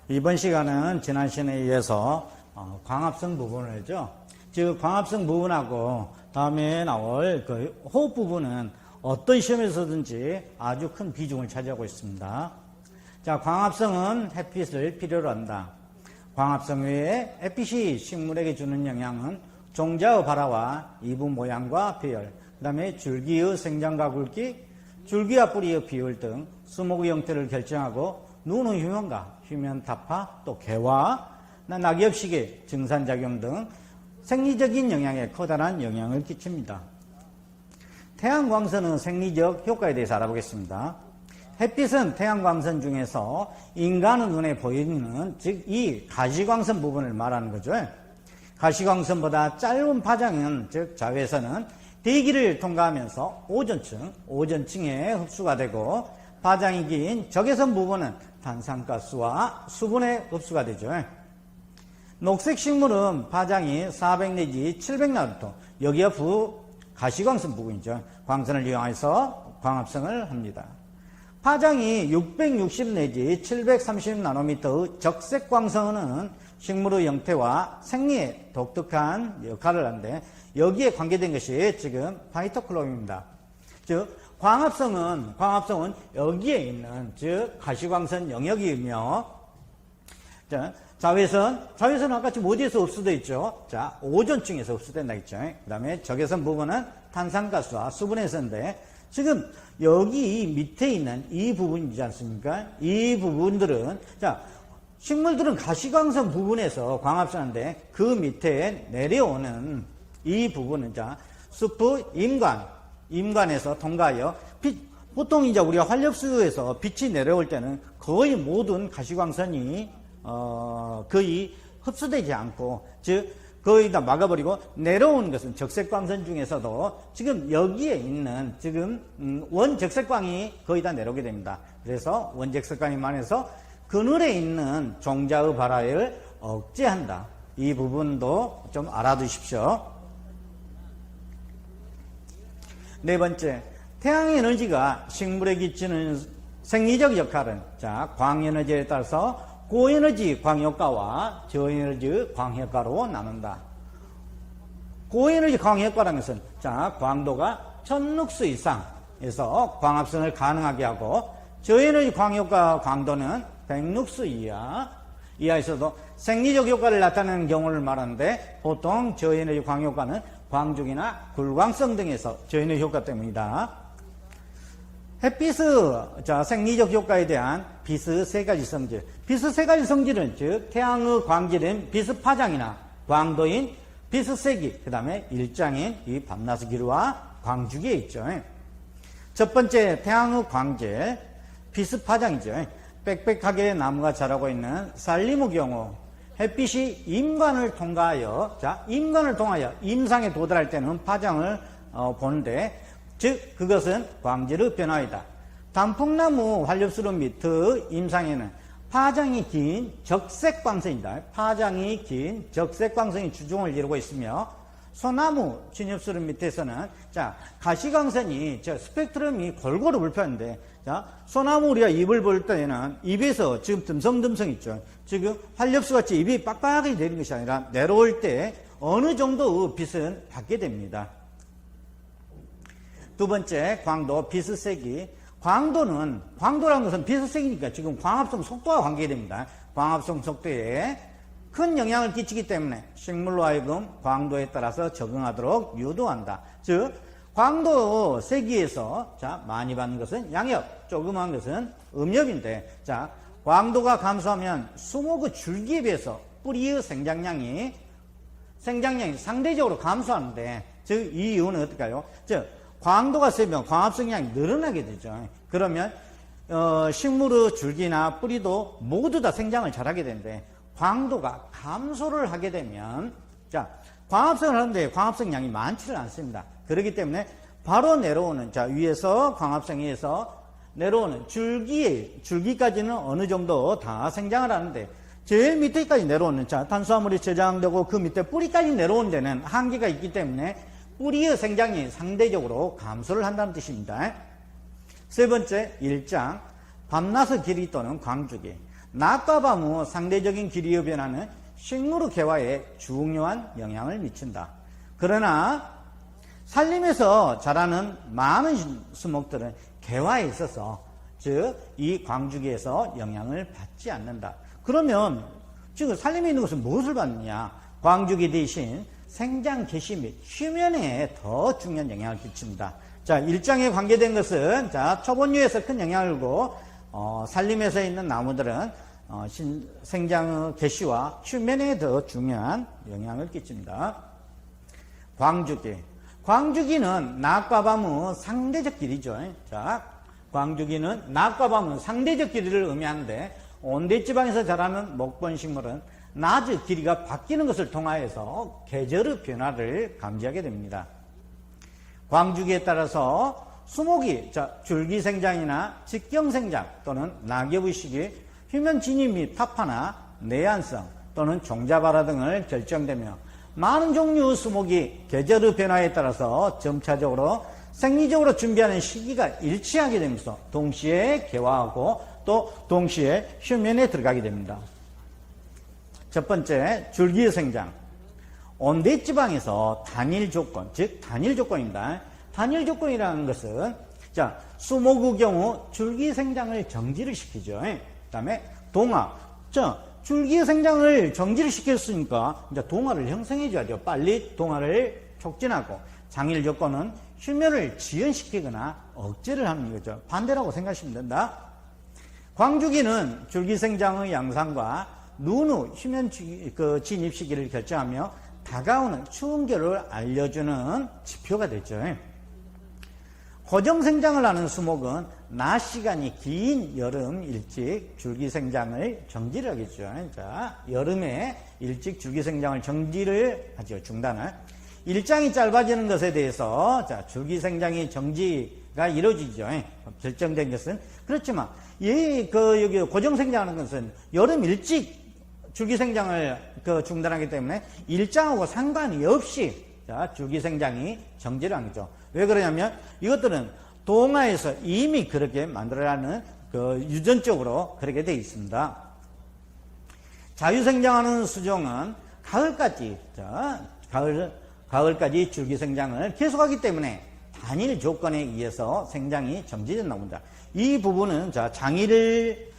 이번 시간은 지난 시간에 이어서 광합성 부분을죠. 즉 광합성 부분하고 다음에 나올 그 호흡 부분은 어떤 시험에서든지 아주 큰 비중을 차지하고 있습니다. 자, 광합성은 햇빛을 필요로 한다. 광합성 외에 햇빛이 식물에게 주는 영향은 종자의 발화와 이부 모양과 배열, 그 다음에 줄기의 생장과 굵기, 줄기와 뿌리의 비율 등 수목의 형태를 결정하고 눈의 휴면과 휴면 타파, 또 개화, 낙엽식의 증산작용 등 생리적인 영향에 커다란 영향을 끼칩니다. 태양광선의 생리적 효과에 대해서 알아보겠습니다. 햇빛은 태양광선 중에서 인간의 눈에 보이는, 즉 이 가시광선 부분을 말하는 거죠. 가시광선보다 짧은 파장은, 즉 자외선은 대기를 통과하면서 오존층에 흡수가 되고, 파장이 긴 적외선 부분은 탄산가스와 수분에 흡수가 되죠. 녹색 식물은 파장이 400 내지 700나노톤, 여기가 가시광선 부분이죠. 광선을 이용해서 광합성을 합니다. 파장이 660 내지 730나노미터의 적색광선은 식물의 형태와 생리에 독특한 역할을 하는데, 여기에 관계된 것이 지금 파이토크롬입니다. 즉 광합성은 여기에 있는, 즉 가시광선 영역이며, 자, 자외선은 아까 지금 어디에서 흡수되어 있죠? 자, 오존층에서 흡수된다 했죠. 그 다음에 적외선 부분은 탄산가스와 수분에서인데, 지금 여기 밑에 있는 이 부분이지 않습니까? 이 부분들은, 자, 식물들은 가시광선 부분에서 광합성하는데, 그 밑에 내려오는 이 부분은, 자, 숲의 임관에서 통과하여 보통 이제 우리가 활력수에서 빛이 내려올 때는 거의 모든 가시광선이 거의 흡수되지 않고, 즉 거의 다 막아버리고 내려오는 것은 적색광선 중에서도 지금 여기에 있는 지금 원적색광이 거의 다 내려오게 됩니다. 그래서 원적색광이 많아서 그늘에 있는 종자의 발화를 억제한다. 이 부분도 좀 알아두십시오. 네 번째, 태양에너지가 식물에 끼치는 생리적 역할은, 자, 광에너지에 따라서 고에너지 광효과와 저에너지 광효과로 나눈다. 고에너지 광효과라는 것은, 자, 광도가 1000룩스 이상에서 광합성을 가능하게 하고, 저에너지 광효과 광도는 100룩스 이하에서도 생리적 효과를 나타내는 경우를 말하는데, 보통 저에너지 광효과는 광중이나 굴광성 등에서 저에너지 효과 때문이다. 햇빛의 생리적 효과에 대한 빛의 세 가지 성질. 빛의 세 가지 성질은, 즉 태양의 광질인 빛의 파장이나 광도인 빛의 세기, 그 다음에 일장인 이 밤낮의 기류와 광주기에 있죠. 첫 번째 태양의 광질, 빛의 파장이죠. 빽빽하게 나무가 자라고 있는 살림의 경우 햇빛이 임관을 통과하여 임상에 도달할 때는 파장을 보는데, 즉 그것은 광질의 변화이다. 단풍나무 활엽수로 밑의 임상에는 파장이 긴 적색광선이다. 파장이 긴 적색광선이 주종을 이루고 있으며, 소나무 진엽수로 밑에서는, 자, 가시광선이 스펙트럼이 골고루 불편한데, 자, 소나무 우리가 잎을 볼 때는 잎에서 지금 듬성듬성 있죠. 지금 활엽수 같이 잎이 빡빡하게 내리는 것이 아니라 내려올 때 어느 정도의 빛은 받게 됩니다. 두 번째, 광도, 빛의 세기. 광도라는 것은 빛의 세기니까 지금 광합성 속도와 관계됩니다. 광합성 속도에 큰 영향을 끼치기 때문에 식물로 하여금 광도에 따라서 적응하도록 유도한다. 즉, 광도 세기에서, 자, 많이 받는 것은 양엽, 조그만 것은 음엽인데, 자, 광도가 감소하면 수목의 줄기에 비해서 뿌리의 생장량이 상대적으로 감소하는데, 즉, 이 이유는 어떨까요? 즉, 광도가 세면 광합성량이 늘어나게 되죠. 그러면 식물의 줄기나 뿌리도 모두 다 생장을 잘하게 되는데, 광도가 감소를 하게 되면, 자, 광합성을 하는데 광합성량이 많지를 않습니다. 그렇기 때문에 바로 내려오는, 자, 위에서 광합성에서 내려오는 줄기까지는 어느 정도 다 생장을 하는데, 제일 밑에까지 내려오는, 자, 탄수화물이 저장되고 그 밑에 뿌리까지 내려오는 데는 한계가 있기 때문에 뿌리의 생장이 상대적으로 감소를 한다는 뜻입니다. 세 번째, 일장, 밤낮의 길이 또는 광주기. 낮과 밤의 상대적인 기류의 변화는 식물 개화에 중요한 영향을 미친다. 그러나 산림에서 자라는 많은 수목들은 개화에 있어서 즉 이 광주기에서 영향을 받지 않는다. 그러면 지금 산림에 있는 것은 무엇을 받느냐? 광주기 대신 생장 개시 및 휴면에 더 중요한 영향을 끼칩니다. 자, 일장에 관계된 것은 자 초본류에서 큰 영향을 주고 산림에서 있는 나무들은 생장 개시와 휴면에 더 중요한 영향을 끼칩니다. 광주기. 광주기는 낮과 밤의 상대적 길이죠. 자, 광주기는 낮과 밤의 상대적 길이를 의미하는데 온대지방에서 자라는 목본식물은 낮의 길이가 바뀌는 것을 통하여서 계절의 변화를 감지하게 됩니다. 광주기에 따라서 수목이 줄기생장이나 직경생장 또는 낙엽의 시기, 휴면 진입 및 타파나 내한성 또는 종자발화 등을 결정되며 많은 종류의 수목이 계절의 변화에 따라서 점차적으로 생리적으로 준비하는 시기가 일치하게 되면서 동시에 개화하고 또 동시에 휴면에 들어가게 됩니다. 첫 번째, 줄기의 생장. 온대지방에서 단일 조건, 즉 단일 조건입니다. 단일 조건이라는 것은 자 수목의 경우 줄기 생장을 정지를 시키죠. 그 다음에 동화. 자 줄기 생장을 정지를 시켰으니까 이제 동화를 형성해 줘야죠. 빨리 동화를 촉진하고 장일 조건은 휴면을 지연시키거나 억제를 하는 거죠. 반대라고 생각하시면 된다. 광주기는 줄기 생장의 양상과 눈 후 휴면 진입 시기를 결정하며 다가오는 추운 겨울을 알려주는 지표가 되죠. 고정생장을 하는 수목은 낮 시간이 긴 여름 일찍 줄기생장을 정지를 하겠죠. 자, 여름에 일찍 줄기생장을 정지를 하죠. 중단을. 일장이 짧아지는 것에 대해서 자, 줄기생장이 정지가 이루어지죠. 결정된 것은 그렇지만 여기 고정생장하는 것은 여름 일찍 줄기생장을 중단하기 때문에 일장하고 상관이 없이 자, 줄기생장이 정지를 한 거죠. 왜 그러냐면 이것들은 동화에서 이미 그렇게 만들어라는 유전적으로 그렇게 되어 있습니다. 자유생장하는 수종은 가을까지 자, 가을까지 줄기생장을 계속하기 때문에 단일 조건에 의해서 생장이 정지된다고 합니다. 이 부분은 자, 장일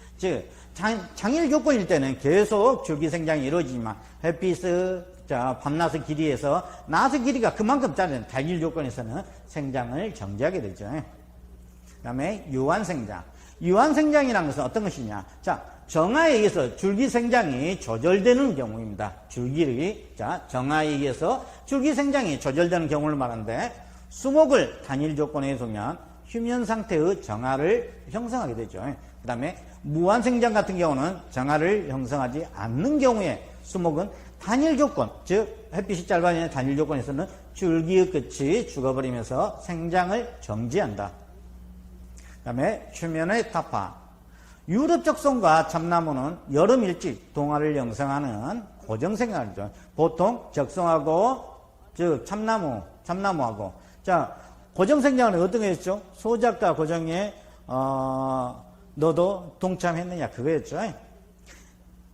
조건일 때는 계속 줄기생장이 이루어지지만 햇빛의 밤낮의 길이에서 낮의 길이가 그만큼 짧은 단일 조건에서는 생장을 정지하게 되죠. 그 다음에 유한생장. 유한생장이라는 것은 어떤 것이냐? 자, 정화에 의해서 줄기생장이 조절되는 경우입니다. 정화에 의해서 줄기생장이 조절되는 경우를 말하는데 수목을 단일 조건에 두면 휴면 상태의 정화를 형성하게 되죠. 그 다음에 무한생장 같은 경우는 정화를 형성하지 않는 경우에 수목은 단일 조건, 즉 햇빛이 짧아지는 단일 조건에서는 줄기의 끝이 죽어버리면서 생장을 정지한다. 그 다음에 휴면의 타파. 유럽 적송과 참나무는 여름 일찍 동화를 형성하는 고정생장이죠. 보통 적송하고 즉 참나무하고 자 고정생장은 어떤 거였죠? 소작과 고정에 너도 동참했느냐 그거였죠.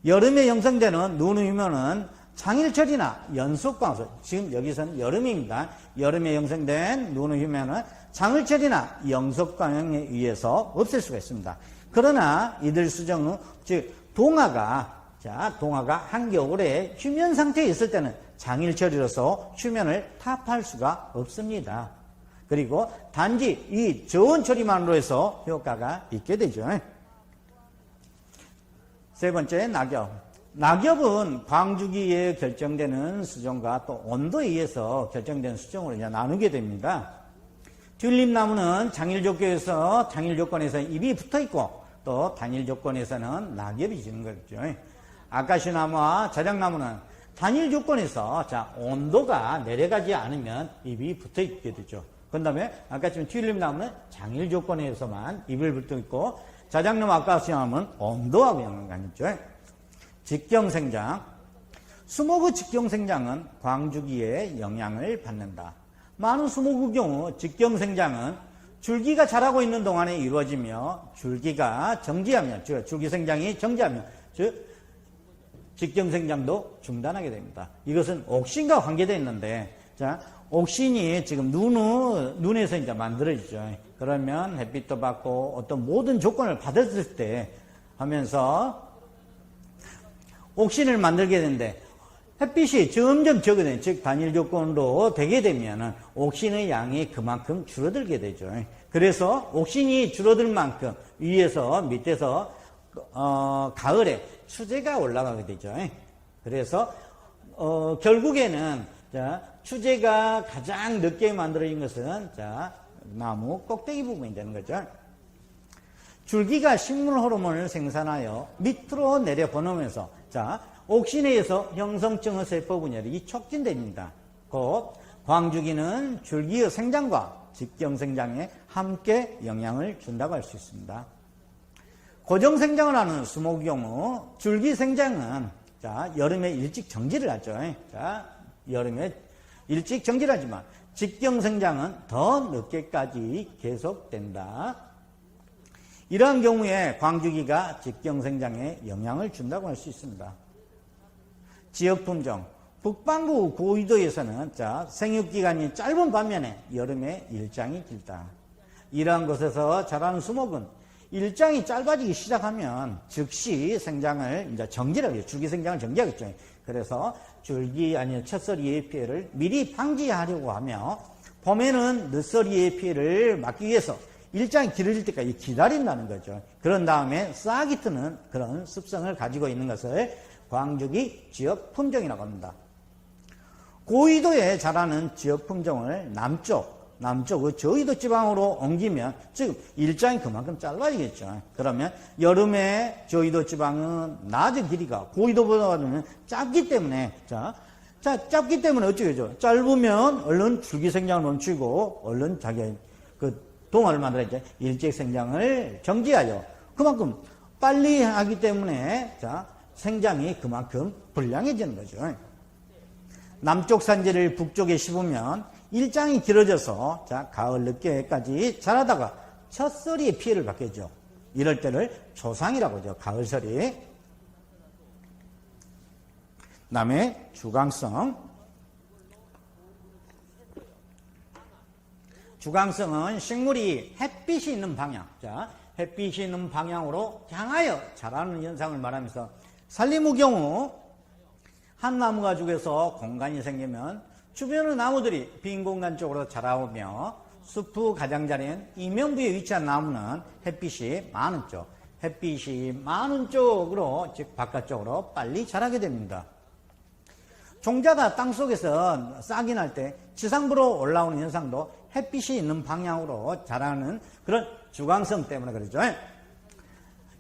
여름에 형성되는 눈의 휴면은 장일철이나 연속광선, 지금 여기서는 여름입니다. 여름에 형성된 눈의 휴면은 장일철이나 연속광에 의해서 없앨 수가 있습니다. 그러나 이들 수정은 즉 동화가 한겨울에 휴면 상태에 있을 때는 장일철이라서 휴면을 타파할 수가 없습니다. 그리고 단지 이 저온처리만으로 해서 효과가 있게 되죠. 세 번째, 낙엽. 낙엽은 광주기에 결정되는 수종과 또 온도에 의해서 결정되는 수종으로 이제 나누게 됩니다. 튤립나무는 장일 조건에서 잎이 붙어 있고 또 단일 조건에서는 낙엽이 지는 거죠. 아카시나무와 자작나무는 단일 조건에서 온도가 내려가지 않으면 잎이 붙어 있게 되죠. 그 다음에 아까 지금 튤립나무는 장일 조건에서만 잎을 붙어 있고 자작나무 아카시나무는 온도하고 연관이 있죠. 직경생장. 수목의 직경생장은 광주기에 영향을 받는다. 많은 수목의 경우 직경생장은 줄기가 자라고 있는 동안에 이루어지며 줄기가 정지하면, 줄기 생장이 정지하면, 즉 직경생장도 중단하게 됩니다. 이것은 옥신과 관계되어 있는데, 자, 옥신이 지금 눈에서 이제 만들어지죠. 그러면 햇빛도 받고 어떤 모든 조건을 받았을 때 하면서 옥신을 만들게 되는데, 햇빛이 점점 적어지는, 즉 단일 조건으로 되게 되면 옥신의 양이 그만큼 줄어들게 되죠. 그래서 옥신이 줄어들 만큼 위에서 밑에서 가을에 추재가 올라가게 되죠. 그래서 결국에는 자, 추재가 가장 늦게 만들어진 것은 자, 나무 꼭대기 부분이 되는 거죠. 줄기가 식물 호르몬을 생산하여 밑으로 내려 보내면서 자, 옥신에 의해서 형성층의 세포 분열이 촉진됩니다. 곧 광주기는 줄기의 생장과 직경생장에 함께 영향을 준다고 할 수 있습니다. 고정생장을 하는 수목의 경우 줄기 생장은 자, 여름에 일찍 정지를 하죠. 자, 여름에 일찍 정지를 하지만 직경생장은 더 늦게까지 계속된다. 이러한 경우에 광주기가 직경생장에 영향을 준다고 할 수 있습니다. 지역품종, 북반구 고위도에서는 자, 생육기간이 짧은 반면에 여름에 일장이 길다. 이러한 곳에서 자라는 수목은 일장이 짧아지기 시작하면 즉시 생장을 이제 정지를 하겠죠. 줄기 생장을 정지하겠죠. 그래서 줄기 아니 첫서리의 피해를 미리 방지하려고 하며 봄에는 늦서리의 피해를 막기 위해서 일장이 길어질 때까지 기다린다는 거죠. 그런 다음에 싹이 트는 그런 습성을 가지고 있는 것을 광주기 지역 품종이라고 합니다. 고위도에 자라는 지역 품종을 남쪽의 저위도 지방으로 옮기면 즉 일장이 그만큼 짧아지겠죠. 그러면 여름에 저위도 지방은 낮은 길이가 고위도보다는 짧기 때문에 짧기 때문에 어쩌겠죠. 짧으면 얼른 줄기 생장을 멈추고 얼른 자기 그 동화를 만들어야죠. 일찍 생장을 정지하여 그만큼 빨리 하기 때문에 자, 생장이 그만큼 불량해지는 거죠. 남쪽 산지를 북쪽에 씹으면 일장이 길어져서 자, 가을 늦게까지 자라다가 첫서리의 피해를 받겠죠. 이럴 때를 초상이라고 하죠. 가을서리. 그다음에 주강성. 주강성은 식물이 햇빛이 있는 방향, 자, 햇빛이 있는 방향으로 향하여 자라는 현상을 말하면서 산림의 경우 한 나무 가죽에서 공간이 생기면 주변의 나무들이 빈 공간 쪽으로 자라오며 숲의 가장자리인 이면부에 위치한 나무는 햇빛이 많은 쪽으로 즉 바깥쪽으로 빨리 자라게 됩니다. 종자가 땅속에서 싹이 날 때 지상부로 올라오는 현상도 햇빛이 있는 방향으로 자라는 그런 주광성 때문에 그러죠.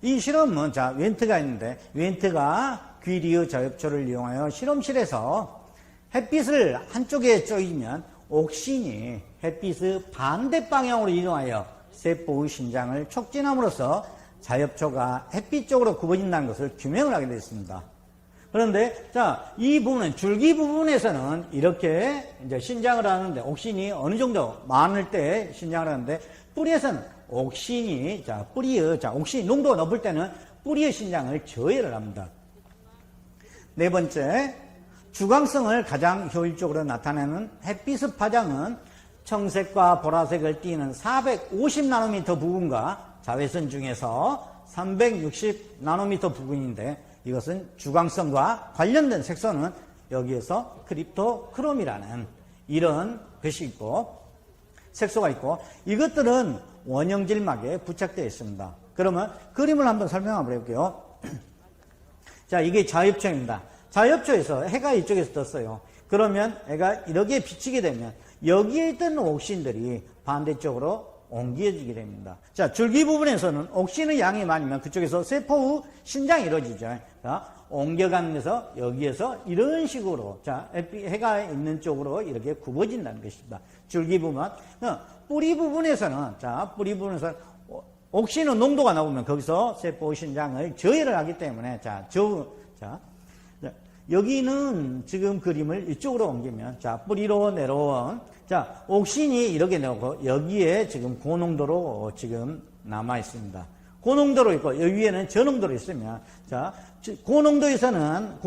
이 실험은 자, 웬트가 있는데 웬트가 귀리의 자엽초를 이용하여 실험실에서 햇빛을 한쪽에 쪼이면 옥신이 햇빛의 반대 방향으로 이동하여 세포의 신장을 촉진함으로써 자엽초가 햇빛 쪽으로 굽어진다는 것을 규명을 하게 되었습니다. 그런데 자, 이 부분은 줄기 부분에서는 이렇게 이제 신장을 하는데 옥신이 어느 정도 많을 때 신장을 하는데 뿌리에서는 옥신이 옥신이 농도가 높을 때는 뿌리의 신장을 저해를 합니다. 네 번째, 주광성을 가장 효율적으로 나타내는 햇빛의 파장은 청색과 보라색을 띠는 450나노미터 부분과 자외선 중에서 360나노미터 부분인데 이것은 주광성과 관련된 색소는 여기에서 크립토크롬이라는 이런 것이 있고 색소가 있고 이것들은 원형질막에 부착되어 있습니다. 그러면 그림을 한번 설명 한번 해볼게요. 자, 이게 자엽초입니다. 자엽초에서 해가 이쪽에서 떴어요. 그러면 해가 이렇게 비치게 되면 여기에 있던 옥신들이 반대쪽으로 옮겨지게 됩니다. 자, 줄기 부분에서는 옥신의 양이 많으면 그쪽에서 세포의 신장이 이루어지죠. 자, 옮겨가면서 여기에서 이런 식으로 자, 해가 있는 쪽으로 이렇게 굽어진다는 것입니다. 줄기 부분. 뿌리 부분에서는 옥신의 농도가 나오면 거기서 세포의 신장을 저해를 하기 때문에 여기는 지금 그림을 이쪽으로 옮기면 자, 뿌리로 내려온 자, 옥신이 이렇게 나오고 여기에 지금 고농도로 지금 남아 있습니다. 고농도로 있고 여기 위에는 저농도로 있으면 자, 고농도에서는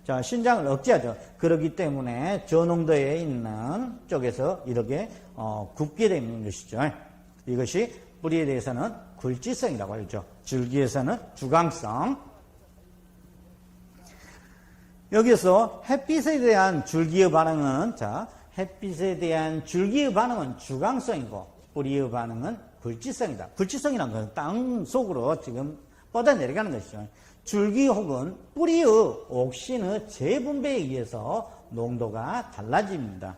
자, 신장을 억제하죠. 그렇기 때문에 저농도에 있는 쪽에서 이렇게 굽게 되는 것이죠. 이것이 뿌리에 대해서는 굴지성이라고 하죠. 줄기에서는 주광성. 여기서 햇빛에 대한 줄기의 반응은 자, 햇빛에 대한 줄기의 반응은 주광성이고 뿌리의 반응은 굴지성이다. 굴지성이라는 것은 땅 속으로 지금 뻗어 내려가는 것이죠. 줄기 혹은 뿌리의 옥신의 재분배에 의해서 농도가 달라집니다.